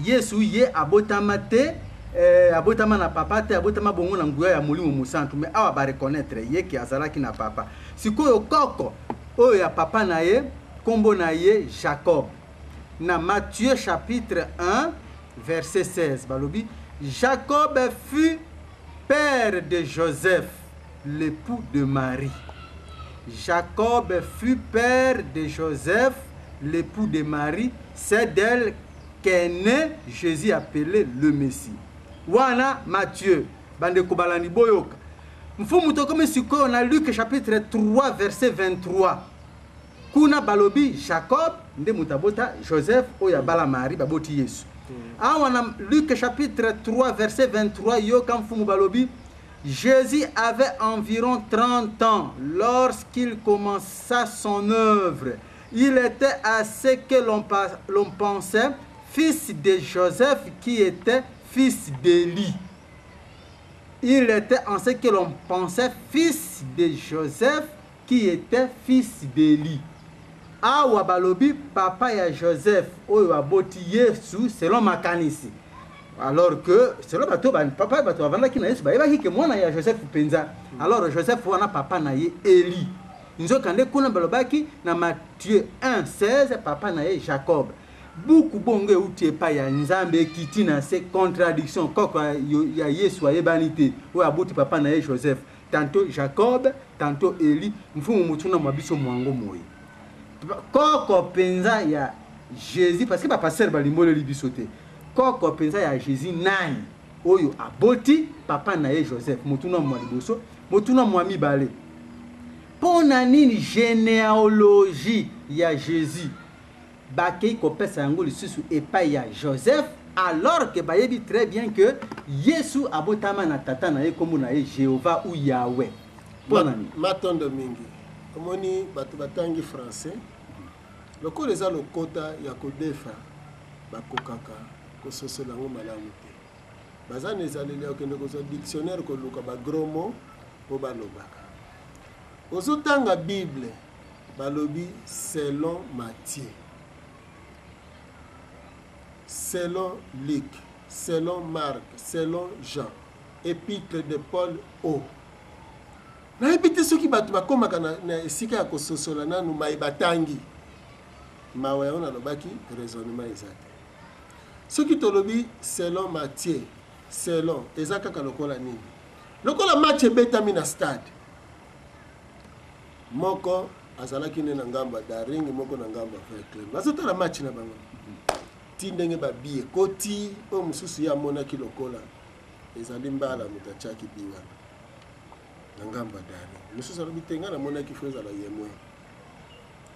Yesu ye abotama te abotama na papa te abotama bongo na nguya ya molimo musantu mais awa ba reconnaître ye ki azalaki na papa sikoyo koko oyo ya papa na ye kombo na ye Jacob na Matthieu chapitre 1 verset 16 balobi Jacob fut père de Joseph l'époux de Marie. Jacob fut père de Joseph l'époux de Marie, c'est d'elle qu'est né Jésus appelé le Messie. Wana Matthieu, bande kobalani boyoka. Mfumu tokome siko na Luc chapitre 3 verset 23. Kuna balobi Jacob nde mutabota Joseph oya bala Marie baboti Yesu. Awana Luc chapitre 3 verset 23 yoka mfumu balobi Jésus avait environ 30 ans lorsqu'il commença son œuvre. Il était à ce que l'on pensait fils de Joseph qui était fils d'Élie. Il était en ce que l'on pensait fils de Joseph qui était fils d'Élie. Awa balobi papa ya Joseph oyo aboti Yesu selon makanisi. Alors que selon bato papa bato avanda ki na Yesu ba yebaki ke mwana ya Joseph penza. Alors Joseph wana papa na ye Élie. Nzokande kuna balobaki na Matthieu 1:16 papa na ye Jacob. Beaucoup bonge uti pa ya nzambe kiti na se contradiction koko ya Yesu ayebanite o aboti papa na ye Joseph. Tantôt Jacob, tantôt Élie, mfumu mutuna mabiso mwango moyi. Koko penza ya Jésus parce que ba pasteur balimolo libisote. Koko penza ya Jésus nani oyo aboti papa na ye Joseph mutuna mwa liboso, mutuna mwa mibale. Pona nini généalogie ya Jésus bakei kopesa yango lisusu epai ya Joseph alors que bayebi très bien que Yesu abotama na tata na ye kombo na ye Jéhovah ou Yahweh. Pona nini matondo mingi omoni bato batangi français lokola eza lokota ya kodefa bakokaka kososola ngo malamu te baza na ezaleli ya okende kozwa dictionnaire koluka bagros mots po balobaka ozotanga Bible balobi selon Matthieu, selon Luc, selon Marc, selon Jean, épître de Paul O. Na épître ceux qui batu bakomaka na esika ya kososola nanu maibatangi mawe on alobaki raisonnement exact. Ceux qui tolobi selon Matthieu, selon ezaka kalokola nini. Lokola Matthieu betami na stade. Moko azalaki ne na ngamba daring moko na ngamba fekle. Bazotala match na bango. Tindenge ba biye koti o mususu ya mona kilokola. Ezali mbala mutachaki biwa. Na ngamba daring. Mususu alobi tenga na mona ki feza la yemwe.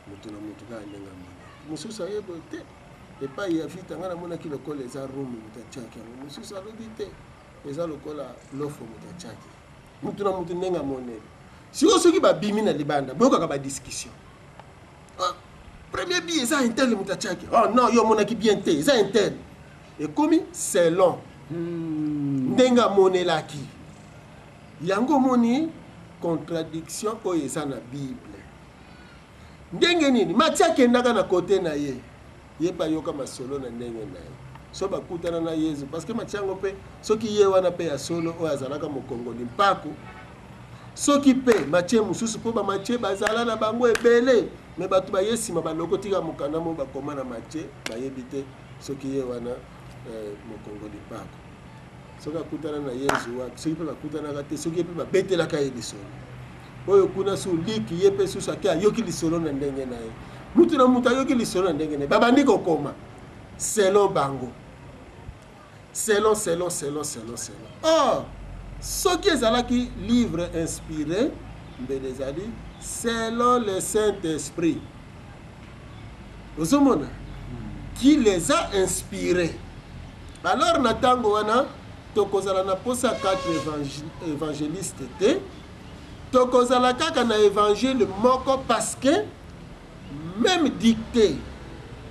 Mutu na mutu ka ndenga mona. Mususu ayebo te. E pa ya fita ngana mona kilokola eza rumu mutachaki. Mususu alobi te. Eza lokola lofo mutachaki. Mutu na mutu ndenga mona. Si vous avez des bimina libanda, vous avez des discussions. Premier billet, c'est un tel mutachaki. Oh non, il y a mon équipe bien tel, c'est un tel. Et comme c'est long, ndenga moné laki. Yango moni contradiction o eza na Bible. Ndenge nini? Matiaki ndaga na côté na ye. Ye pa yoka masolo na ndenge na ye. So bakutana na Yesu parce que matiango pe soki ye wana pe ya solo o azalaka mokongoli mpako. Soki pe Matthieu mususu po ba Matthieu bazala na bango ebele me batu ba yesima ba lokotika mukanda mo ba koma na Matthieu ba yebite soki ye wana mokongoli pako soki akutana na Yesu wa soki pe bakutana kate soki pe ba betela ka yebisolo oyo kuna su liki ye pe susu akia yoki lisolo na ndenge na ye mutu na mutu yoki lisolo na ndenge na baba ndiko koma selon bango selon oh ce qui est là qui livre inspiré, selon le Saint-Esprit. Qui les a inspirés. Alors, Natango wana, tokozala na posa 4 évangélistes te, tokozala kaka na évangile moko parce que même dicté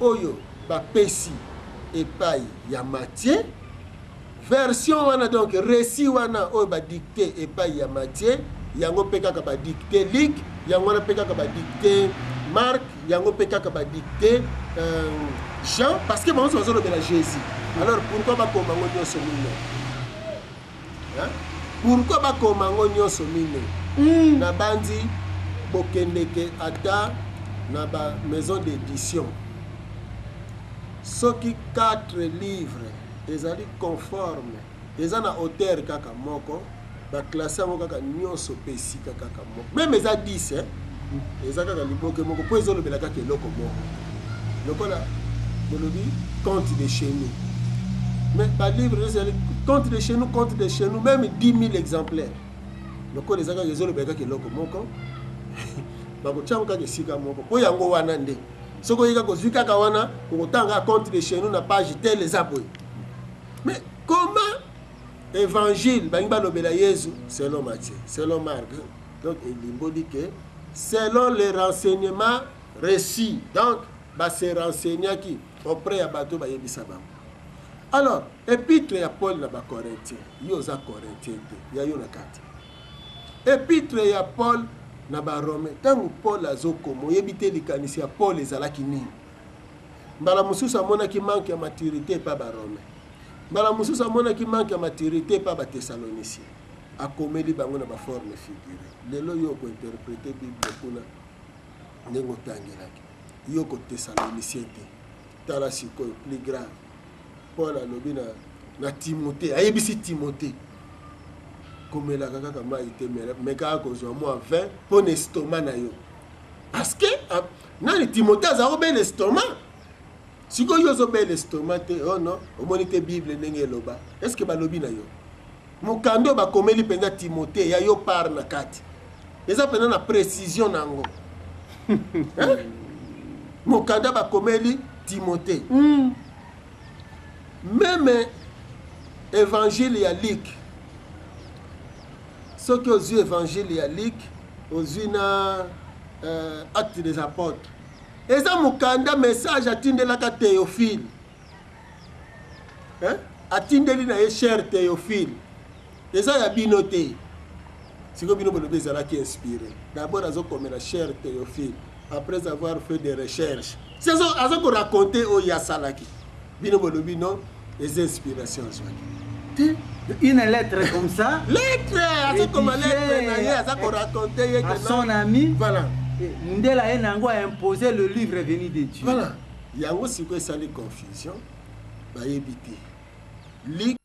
oyo bapesi epai ya Matthieu. Version wana donc récit wana o ba dicté et pas ya Matthieu yango peka ka ba dicté Luc yango na peka ka ba dicté Marc yango peka ka ba dicté Jean parce que bon so zo de la Jésus Alors pourquoi bakoma ngo nyonso mine? Pourquoi bakoma ngo nyonso mine? Na bandi bokendeke ata na ba maison d'édition. Soki 4 livres ezali conforme eza na auteur kaka moko ba classe yango kaka nyonso pesi kaka moko. Même eza 10 eza kaka liboke moko po ezolobela kaka eloko moko. Lokola bolobi compte de chez nous. Mais par livre compte de chez nous même 10 000 exemplaires. Lokola eza kaka ezolobela kaka eloko moko. Bakotiango kaka esika moko po yango wana nde soko yika kozwi kaka wana okotanga compte de chez nous na page telle eza boye. Mais comment évangile bangi balobela Yesu selon Matthieu, selon Marc, donc il dit que selon les renseignements reçus, donc ba se renseigner qui auprès ya bato ba yebisa bango. Alors épître ya Paul na ba Corinthien yo za Corinthien te ya yo na kati épître ya Paul na ba Rome tangu Paul azokomo yebite likanisi ya Paul ezalaki nini mbala mususu amonaki manque ya maturité pa ba Rome mbala mususu amonaki manque ya maturité pa ba Thessaloniciens akomeli bango na ba forme figurée lelo yo ko interpréter Bible kuna nengo tangelaki yo ko Thessaloniciens te tala sikoyo plus grave Paul alobi na Timothée ayebisi Timothée komela kaka ma ite mais kaka kozwa moi 20 pour l'estomac na yo parce que nani Timothée azako be l'estomac siko yo zo be l'estomac te oh non omoni te Bible ndenge eloba est-ce que balobi na yo mukando bakomeli penza Timothée ya yo par na kati eza pena na précision nango mukando bakomeli Timothée même évangile ya Luc ce que aux yeux évangile ya Luc aux yeux na acte des apôtres eza mukanda message atindelaka Théophile atindeli na ye cher Théophile eza ya bino te siko bino bolobi ezalaki inspiré d'abord azokomela cher Théophile après avoir fait des recherches azoko raconter oyo yasalaki bino bolobi non les inspirations azwaki une lettre comme ça lettre comme lettre raconter à son ami voilà ndela enango a imposé le livre venu de Dieu voilà yango siko esali confusion bayebi te Luc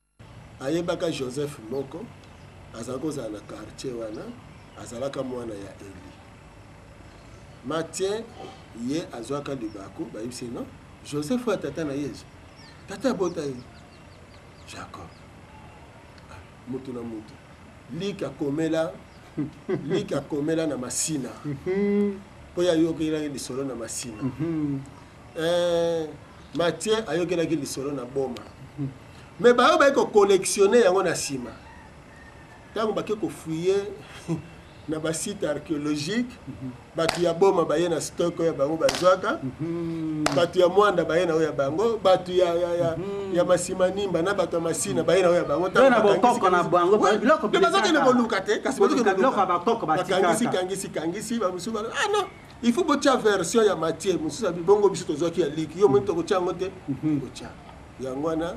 ayebaka Joseph moko azalaka kozala na quartier wana azalaka mwana ya Eli Matthieu ye azwaka libako bayebisi non Joseph wa tata na Yesu tata bota ye Jacob mutu na mutu Luc akomela na masina po ya yokelaki lisolo na masina Matthieu ayokelaki lisolo na boma mais bayo baye ko collectionner yango na sima tango bake ko fouiller na ba site archéologique batu ya boma baye na stock ya bango bazwaka batu ya mwanda baye na ya bango batu ya masima nimba na batu ya masina baye na ya bango na bokoko na bango biloko bazaka na boluka te kasi biloko ba koko batika kangisi ba musu ah non il faut botia version ya Matthieu musu bongo biso tozwaki ya Luc yo mwento kotia ngote kotia yango na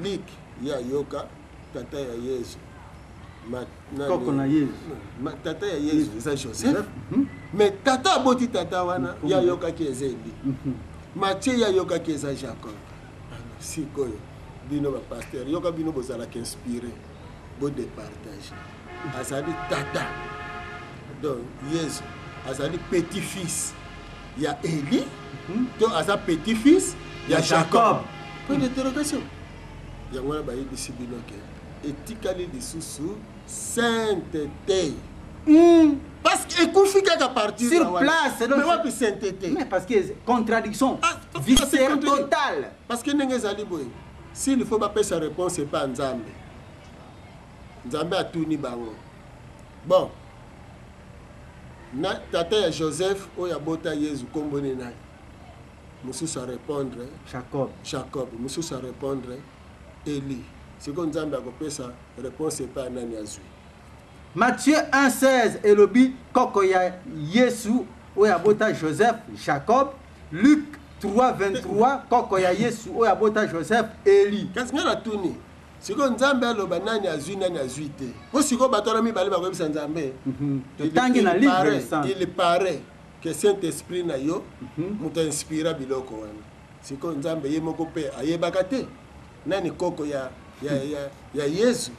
Luc ya yoka tata ya Yesu koko na Yesu tata ya Yesu eza Joseph mais tata aboti tata wana ya yoka ki eza Eli Matthieu ya yoka ki eza Jacob sikoyo bino ba pasteur yoka bino bozala ki inspiré bo départage azali tata donc Yesu azali petit fils ya Eli to aza petit fils ya Jacob point d'interrogation yango na bayebisi bino ke etikali lisusu sainteté parce que ekufi kaka partir sur place mais wapi sainteté mais parce que contradiction viscérale totale parce que ndenge ezali boye s'il faut bapesa réponse epa nzambe nzambe atuni bango bon na tata ya Joseph oyo abota Yesu kombone naye mosusu a répondre Jacob mosusu a répondre Eli siko nzambe akopesa réponse epa nani azwi Matthieu 1:16 elobi koko ya Yesu oyo abota Joseph Jacob Luc 3:23 koko ya Yesu oyo abota Joseph Eli. Kasi nga natuni siko nzambe aloba nani azwi nani azwi te. Po siko bato na mibale bakoyebisa nzambe. Totangi na livre saint. Il paraît que Saint-Esprit na yo muta inspira biloko wana. Siko nzambe ye moko pe ayebaka te nani koko ya Yesu